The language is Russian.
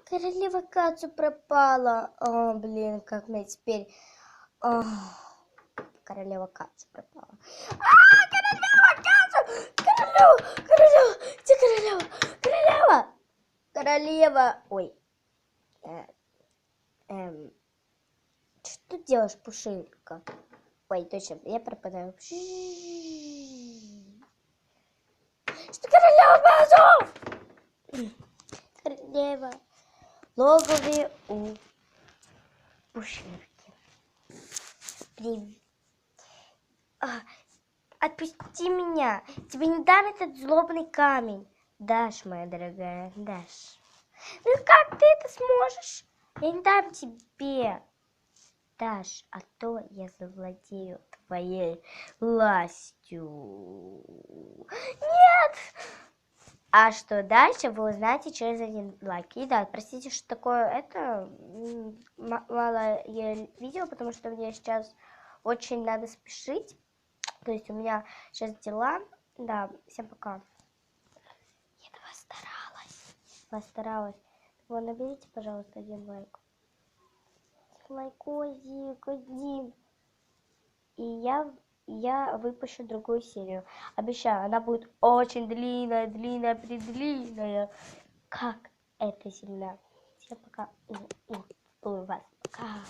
Королева Кацу пропала. О, блин, как мне теперь... О, королева Кацу пропала. Королева Кацу! Королева! Где королева? Королева! Ой. Что ты делаешь, Пушинка? Ой, точно, я пропадаю. Что королева Базов? Королева. Логове у Пушинки. Привет. Отпусти меня. Тебе не дам этот злобный камень. Дашь, моя дорогая, дашь. Ну как ты это сможешь? Я не дам тебе. Дашь, а то я завладею твоей властью. Нет! А что дальше, вы узнаете через один лайк. И да, простите, что такое это мало я видео, потому что мне сейчас очень надо спешить. То есть у меня сейчас дела. Да, всем пока. Я постаралась. Вот, наберите, пожалуйста, один лайк. Лайкозик один. И я выпущу другую серию. Обещаю, она будет очень длинная, как эта земля. Всем пока. Целую вас. Пока.